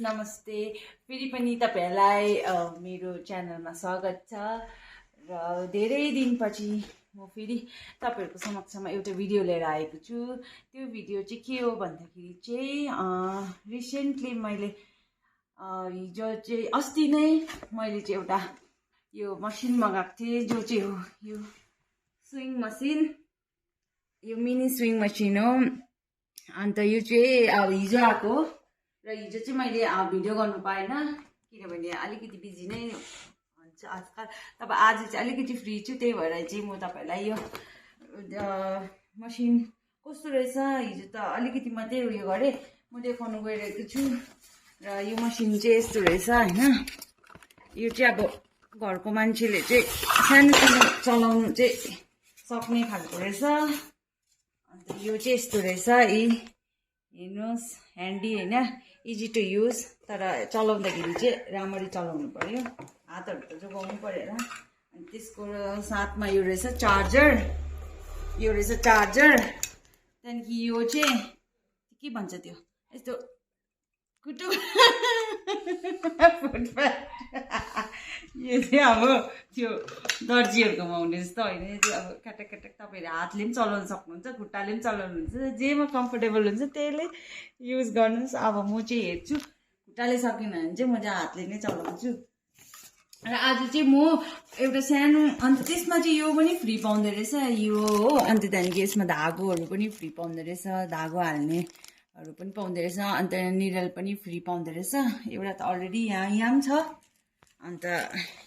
नमस्ते फेरि पनि तपाईहरुलाई मेरो च्यानलमा स्वागत छ र धेरै दिनपछि म फेरि तपाईहरुको समक्षमा एउटा भिडियो लिएर आएको छु। त्यो भिडियो चाहिँ के हो भन्दाखेरि चाहिँ रिसेन्टली मैले हिजो चाहिँ अस्ति नै मैले चाहिँ एउटा यो मसिन मगाएको थिएँ जो चाहिँ हो यो स्विङ मसिन, यो मिनी स्विङ मसिन हो। अन्त यो चाहिँ अब हिजो आएको र हिजो चाहिँ मैले भिडियो गर्नु पाएन किनभने अलिकति बिजी नै हुन्छ आजकल। तब आज चाहिँ अलिकति फ्री छु, त्यही भएर चाहिँ म तपाईहरुलाई यो मसिन कस्तो रहेछ हिजो त अलिकति मात्रै उयो गरे म देखाउन गइरहेको छु। र यो मसिन चाहिँ यस्तो रहेछ हैन। यो चाहिँ अब घरको मान्छेले चाहिँ सानो सानो चलाउनु चाहिँ सक्ने खालको रहेछ। अन्त यो चाहिँ यस्तो रहेछ हेर्नुहोस्, ह्यान्डी हैन, इजी टु युज, तर चलाउँदाखेरि चाहिँ राम्ररी चलाउनु पर्यो, हातहरु त जोगाउनु पर्यो। अनि त्यसको साथमा यो रहेछ चार्जर, यो रहेछ चार्जर। त्यहाँदेखि यो चाहिँ के भन्छ त्यो यस्तो कुटु यो चाहिँ अब त्यो दर्जीहरुकोमा हुने जस्तो होइन, यो चाहिँ अब काटक काटक तपाईहरु हातले पनि चलाउन सक्नुहुन्छ, खुट्टाले पनि चलाउनुहुन्छ, जेमा कम्फर्टेबल हुन्छ त्यसले युज गर्नुस्। अब म चाहिँ हेर्छु खुट्टाले सकिन भने चाहिँ म चाहिँ हातले नै चलाउँछु। र आज चाहिँ म एउटा सानो, अन्त त्यसमा चाहिँ यो पनि फ्री पाउँदो रहेछ यो हो। अन्त त्यहाँदेखि यसमा धागोहरू पनि फ्री पाउँदो रहेछ, धागो हाल्नेहरू पनि पाउँदो रहेछ। अन्त निडल पनि फ्री पाउँदो रहेछ। एउटा त अलरेडी यहाँ पनि छ, अन्त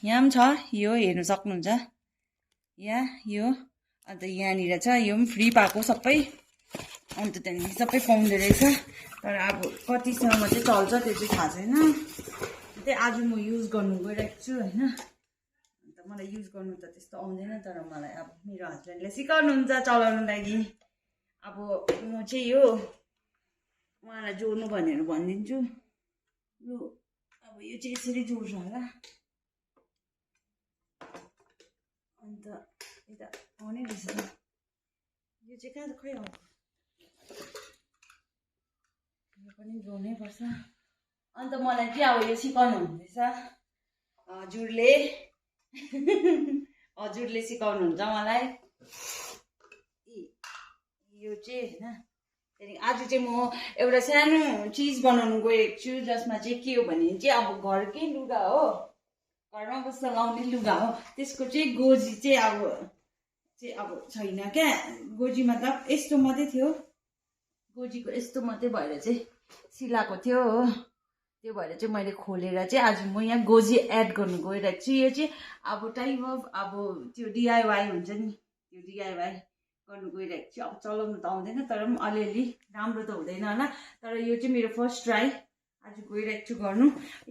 यहाँ पनि छ, यो हेर्नु सक्नुहुन्छ यहाँ यो। अन्त यहाँनिर छ, यो पनि फ्री पाएको सबै। अन्त त्यहाँदेखि सबै पाउँदो रहेछ, तर अब कतिसम्म चाहिँ चल्छ त्यो चाहिँ थाहा छैन। त्यही आज म युज गर्नु गइरहेको छु होइन। अन्त मलाई युज गर्नु त त्यस्तो आउँदैन, तर मलाई अब मेरो हस्बेन्डले सिकाउनुहुन्छ चलाउनु लागि। अब म चाहिँ यो उहाँलाई जोड्नु भनेर भनिदिन्छु। लु अब यो चाहिँ यसरी जोड्छ होला। अन्त यता आउने रहेछ, यो चाहिँ कहाँ खै आउँछ, यो पनि जोड्नै पर्छ। अन्त मलाई चाहिँ अब यो सिकाउनु हुँदैछ हजुरले हजुरले सिकाउनुहुन्छ मलाई यो चाहिँ होइन। त्यहाँदेखि आज चाहिँ म एउटा सानो चिज बनाउनु गएको छु, जसमा चाहिँ के हो भने चाहिँ अब घरकै लुगा हो, घरमा बस्दा लाउने लुगा हो, त्यसको चाहिँ गोजी चाहिँ अब छैन क्या। गोजी मतलब यस्तो मात्रै थियो, गोजीको यस्तो मात्रै भएर चाहिँ सिलाएको थियो हो। त्यो भएर चाहिँ मैले खोलेर चाहिँ आज म यहाँ गोजी एड गर्नु गइरहेको छु। यो चाहिँ अब टाइप अफ अब त्यो डिआइवाई हुन्छ नि, त्यो डिआइवाई गर्नु गइरहेको छु। अब चलाउनु त आउँदैन, तर पनि अलिअलि, राम्रो त हुँदैन होला, तर यो चाहिँ मेरो फर्स्ट ट्राई आज गइरहेको छु गर्नु।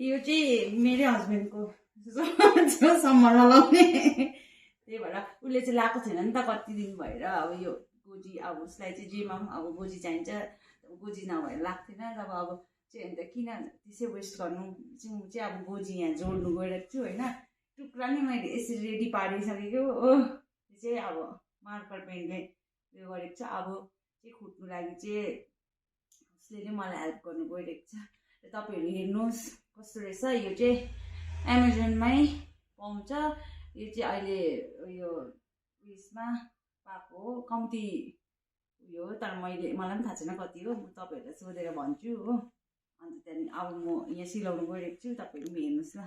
यो चाहिँ मेरै हस्बेन्डको सम्मरमा लाउने, त्यही भएर उसले चाहिँ लाएको थिएन नि त कति दिन भएर। अब यो गोजी अब उसलाई चाहिँ जेमा पनि अब गोजी चाहिन्छ, गोजी नभएर लाग्थेन। तब अब चाहिँ अन्त किन त्यसै वेस्ट गर्नु चाहिँ म चाहिँ अब गोजी यहाँ जोड्नु गइरहेको छु होइन। टुक्रा नै मैले यसरी रेडी पारिसकेको हो, त्यो चाहिँ अब मार्कर पेनले उयो गरेको छ। अब चाहिँ खुट्नु लागि चाहिँ उसले नै मलाई हेल्प गर्नु गइरहेको छ। र तपाईँहरू हेर्नुहोस् कस्तो रहेछ। यो चाहिँ एमाजोनमै पाउँछ, यो चाहिँ अहिले उयो उयसमा पाएको हो, कम्ती उयो हो, तर मलाई पनि थाहा छैन कति हो, म तपाईँहरूलाई सोधेर भन्छु हो। अन्त त्यहाँदेखि अब म यहाँ सिलाउनु गइरहेको छु, तपाईँहरू पनि हेर्नुहोस् ल।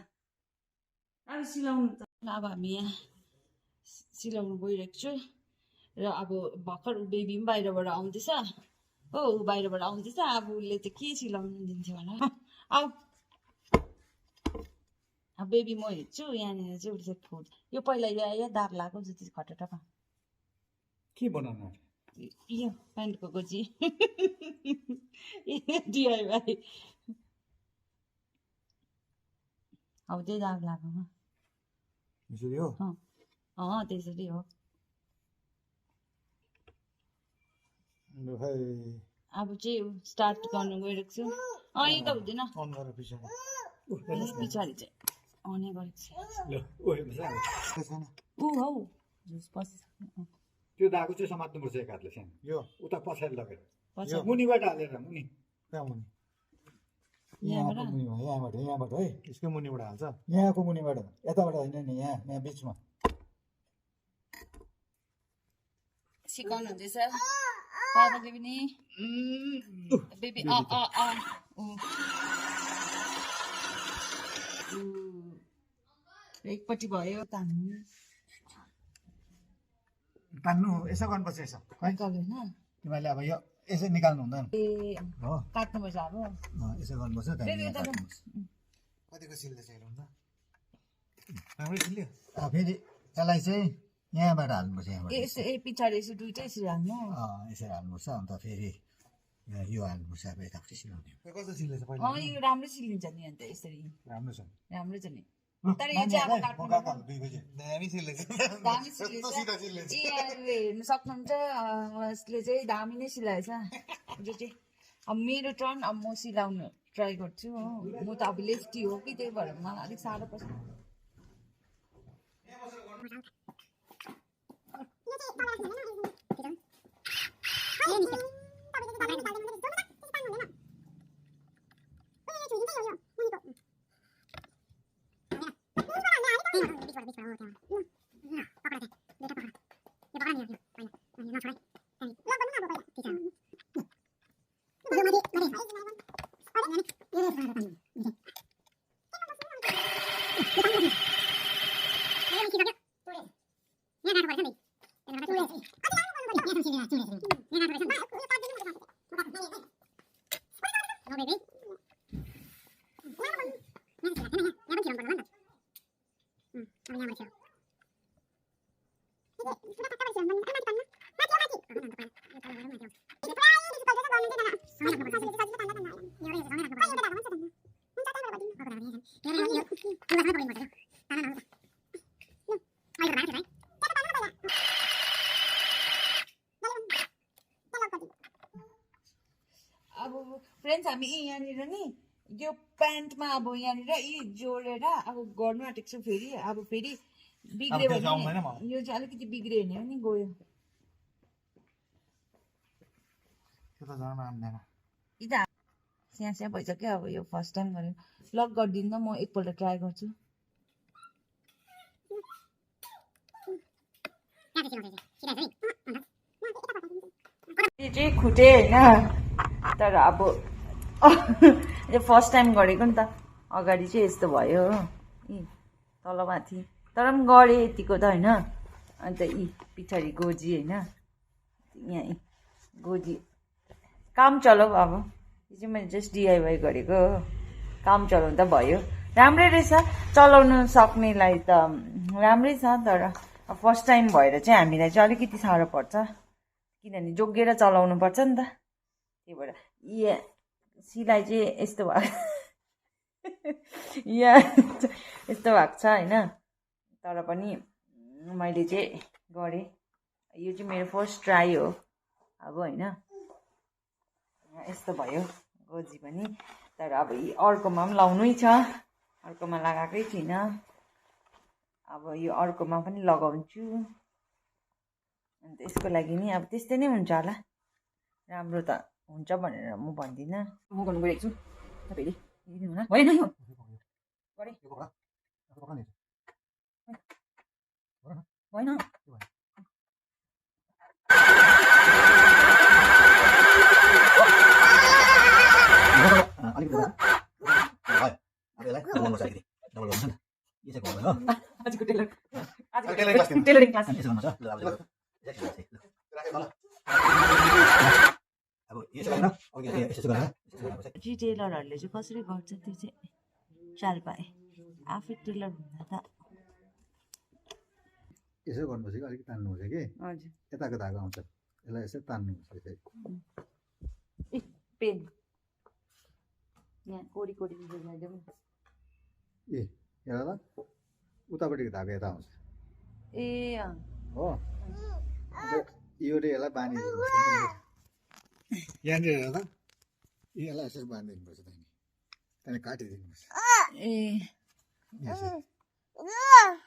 अब सिलाउनु त अब हामी यहाँ सिलाउनु गइरहेको छु। र अब भर्खर बेबी पनि बाहिरबाट आउँदैछ हो, ऊ बाहिरबाट आउँदैछ। अब उसले त के सिलाउनु दिन्थ्यो होला। अब बेबी म हेर्छु, यहाँनिर चाहिँ उसले फुट यो पहिला यो दाग लाग्यो जति खटटक के बनाउनु यो प्यान्टको गोजी डिआइवाई अब त्यही दाग लाग्यो यसरी हो। त्यसरी हो। अब चाहिँ स्टार्ट गर्नु गइरहेको छु। यही त हुँदैन पछाडि चाहिँ आउने गरेको छु। हौ त्यो दागो चाहिँ समात्नुपर्छ एक हातले सानो, यो उता पछाडि लगेर मुनिबाट हालेर मुनि यहाँको मुनिबाट यहाँबाट है यसको मुनिबाट हाल्छ यहाँको मुनिबाट यताबाट होइन नि यहाँ बिचमा सिकाउनु हुँदैछ पापाले पनि बेबी एकपट्टि भयो तान्नु यसो गर्नुपर्छ यसो है तिमीहरूले अब यो यसो निकाल्नु हुँदैन हो काट्नुपर्छ अब यसो गर्नुपर्छ त्यहाँदेखि कतिको सिल्दै चाहिँ हुन्छ राम्रै सिल्यो फेरि यसलाई चाहिँ यहाँबाट हाल्नुपर्छ यहाँबाट पछाडि यसो दुइटै यसरी हाल्नु यसरी हाल्नुपर्छ अन्त फेरि यो हाल्नुपर्छ अब यतापट्टि सिलाउने कस्तो सिल्दैछ पहिला यो राम्रै सिलिन्छ नि अन्त यसरी राम्रो छ नि तर यो चाहिँ अब काट्नु दामी सिल्दैछ दामी सिलाएछ हेर्नु सक्नुहुन्छ यसले चाहिँ दामी नै सिलाएछ जो चाहिँ अब मेरो टर्न अब म सिलाउनु ट्राई गर्छु हो म त अब लेफ्टी हो कि त्यही भएर मलाई अलिक साह्रो पर्छ अब फ्रेन्ड्स हामी यहाँनिर नि यो प्यान्टमा अब यहाँनिर यी जोडेर अब गर्नु आँटेको छु फेरि अब फेरि बिग्रियो भने यो चाहिँ अलिकति बिग्रियो भने पनि गयो स्याहाँ स्याहाँ भइसक्यो अब यो फर्स्ट टाइम गरेँ लक गरिदिनु म एकपल्ट ट्राई गर्छु यो चाहिँ खुट्टे होइन तर अब यो फर्स्ट टाइम गरेको नि त अगाडि चाहिँ यस्तो भयो यी तलमाथि तर पनि गरेँ यतिको त होइन अन्त यी पछाडि गोजी होइन यहाँ गोजी काम चलाऊ अब यो चाहिँ मैले जस्ट डिआइवाई गरेको हो काम चलाउनु त भयो राम्रै रहेछ चलाउनु सक्नेलाई त राम्रै छ तर फर्स्ट टाइम भएर चाहिँ हामीलाई चाहिँ अलिकति साह्रो पर्छ किनभने जोगिएर चलाउनु पर्छ नि त त्यही भएर यहाँ सिलाइ चाहिँ यस्तो भएको यहाँ यस्तो भएको छ होइन तर पनि मैले चाहिँ गरेँ यो चाहिँ मेरो फर्स्ट ट्राई हो अब होइन यस्तो भयो गोजी पनि तर अब अर्कोमा पनि लाउनै छ अर्कोमा लगाएकै थिइनँ अब यो अर्कोमा पनि लगाउँछु अन्त यसको लागि नि अब त्यस्तै नै हुन्छ होला राम्रो त हुन्छ भनेर म भन्दिनँ म गर्नु गएको छु फेरि होइन यो होइन आजको टेलरिङ क्लास टेलरहरूले चाहिँ कसरी गर्छ त्यो चाहिँ चाल पाएँ आफै टेलर हुँदा त यसो गर्नुपर्छ कि अलिकति तान्नुपर्छ कि हजुर यताको धागो आउँछ यसलाई यसो तान्नुपर्छ पेन यहाँ कोडी कोडी लगाइदिउँ ए हेर त उतापट्टिको धागो यता आउँछ ए हो यो यसलाई बाँधिदिनु यहाँनिर हेर त यसलाई यसरी बाँधिदिनुपर्छ त्यहाँदेखि काटिदिनुपर्छ ए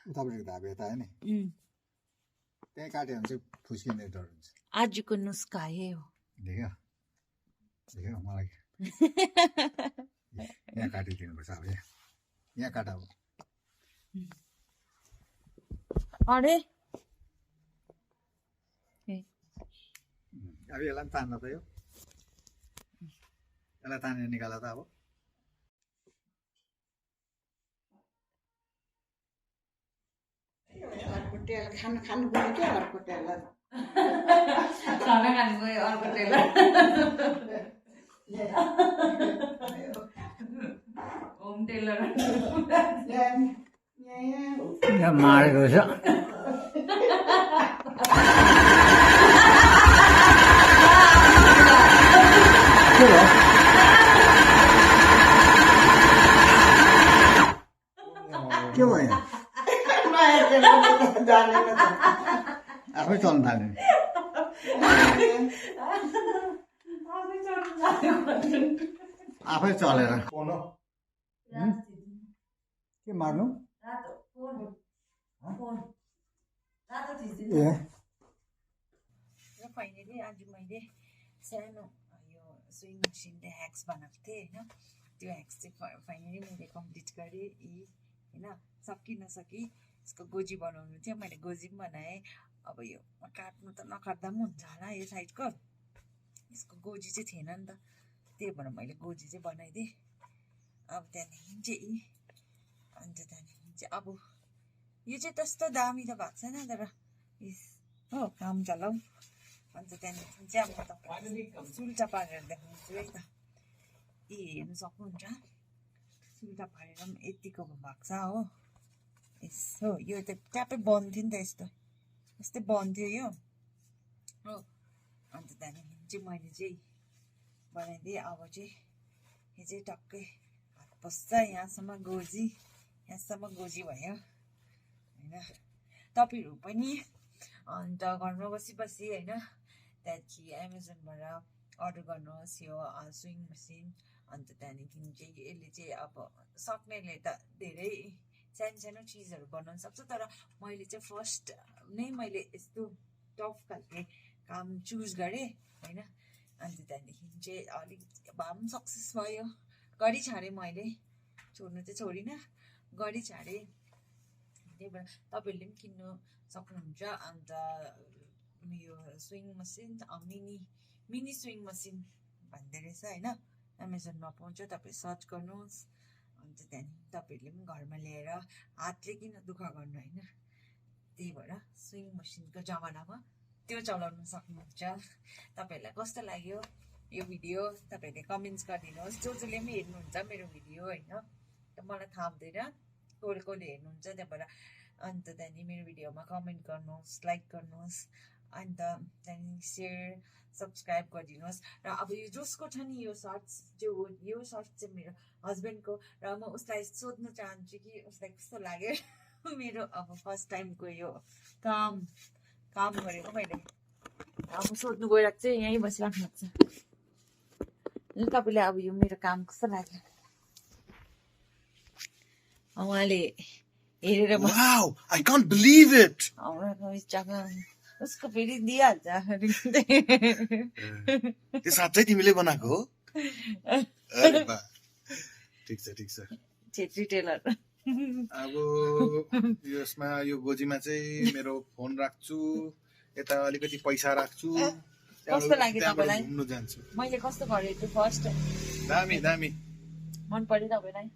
उतापट्टिको धागो यता आयो नि त्यहाँ काट्यो भने चाहिँ फुस्किने डर हुन्छ आजको नुस्खा हो देख्यो देख्यो मलाई यहाँ काटिदिनुपर्छ अब यहाँ काट अब अरे अब यसलाई पनि तान्न त यो यसलाई तानेर निकाल त अब अर्को टेलर खानु गयो क्या अर्को टेलर खाना खानु गयो अर्को टेलर होम टेलर यहाँ मारेको छ के भयो आफै चल्नु थाल्यो आफै चलेर के मार्नु फाइनली आज मैले सानो यो स्विङ मसिनले ह्याक्स बनाएको थिएँ होइन त्यो ह्याक्स चाहिँ फाइनली मैले कम्प्लिट गरेँ होइन सकि नसकी यसको गोजी बनाउनु थियो मैले गोजी पनि बनाएँ अब यो काट्नु त नकाट्दा पनि हुन्छ होला यो साइडको यसको गोजी चाहिँ थिएन नि त त्यही भएर मैले गोजी चाहिँ बनाइदिएँ अब त्यहाँदेखि चाहिँ अन्त त्यहाँदेखि चाहिँ अब यो चाहिँ त्यस्तो दामी त भएको छैन तर हो काम चलाऊ अन्त त्यहाँदेखि चाहिँ अब तपाईँ सुल्टा पारेर देखाउँछु है त हेर्नु सक्नुहुन्छ सुल्टा पारेर पनि यतिको भएको छ हो यसो यो त ट्यापै बन्द थियो नि त यस्तै बन्द थियो यो हो अन्त त्यहाँदेखि चाहिँ मैले चाहिँ बनाइदिएँ अब चाहिँ यो चाहिँ टक्कै हात पस्छ यहाँसम्म गोजी भयो होइन तपाईँहरू पनि अन्त घरमा बसी होइन त्यहाँदेखि एमाजोनबाट अर्डर गर्नुहोस् यो स्विङ मसिन अन्त त्यहाँदेखि चाहिँ यसले चाहिँ अब सक्नेले त धेरै सानो चिजहरू बनाउन सक्छ तर मैले चाहिँ फर्स्ट नै मैले यस्तो टफ खालके काम चुज गरेँ होइन अन्त त्यहाँदेखि चाहिँ अलिक भए पनि सक्सेस भयो गरी छाडेँ मैले छोड्नु चाहिँ छोडिनँ गरी छाडेँ त्यही भएर तपाईँहरूले पनि किन्नु सक्नुहुन्छ अन्त यो swing machine mini swing machine भन्दो रहेछ होइन एमाजोनमा पाउँछ तपाईँ सर्च गर्नुहोस् अन्त त्यहाँदेखि तपाईँहरूले पनि घरमा ल्याएर हातले किन दुःख गर्नु होइन त्यही भएर स्विङ मसिनको जमानामा त्यो चलाउनु सक्नुहुन्छ तपाईँहरूलाई कस्तो लाग्यो यो भिडियो तपाईँहरूले कमेन्ट्स गरिदिनुहोस् जसले पनि हेर्नुहुन्छ मेरो भिडियो होइन मलाई थाहा हुँदैन कसले हेर्नुहुन्छ त्यही भएर अन्त त्यहाँदेखि मेरो भिडियोमा कमेन्ट गर्नुहोस् लाइक गर्नुहोस् अन्त त्यहाँदेखि सेयर सब्सक्राइब गरिदिनुहोस् र अब यो जसको छ नि यो सर्ट्स यो सर्ट्स चाहिँ मेरो हस्बेन्डको र म उसलाई सोध्न चाहन्छु कि उसलाई कस्तो लाग्यो मेरो अब फर्स्ट टाइमको यो काम गरेको मैले अब सोध्नु गइरहेको चाहिँ यहीँ बसिराख्नु छ तपाईँले अब यो मेरो काम कस्तो लाग्यो उहाँले हेरेर I can't believe it. उसको फेरि दिइहाल्छ त्यो साँच्चै तिमीले बनाएको हो अरे बा ठिक छ छेत्री टेलर अब यसमा यो गोजीमा चाहिँ मेरो फोन राख्छु यता अलिकति पैसा राख्छु कस्तो लाग्यो तपाईँलाई घुम्नु जान्छु मैले कस्तो गरेँ त्यो फर्स्ट दामी मन पर्यो तपाईँलाई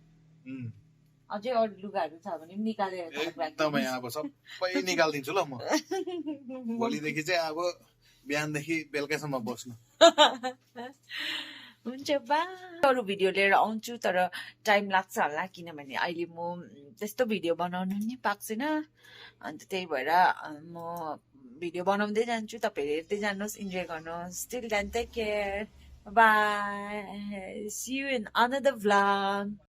अझै अरू लुगाहरू छ भने पनि निकालेर एकदमै अब सबै निकालिदिन्छु ल म भोलिदेखि चाहिँ अब बिहानदेखि बेलुकासम्म बस्नु हुन्छ बा अरू भिडियो लिएर आउँछु तर टाइम लाग्छ होला किनभने अहिले म त्यस्तो भिडियो बनाउनु नि पाएको छैन अन्त त्यही भएर म भिडियो बनाउँदै जान्छु तपाईँहरू हेर्दै जानुहोस् इन्जोय गर्नुहोस् till then take care bye see you in another vlog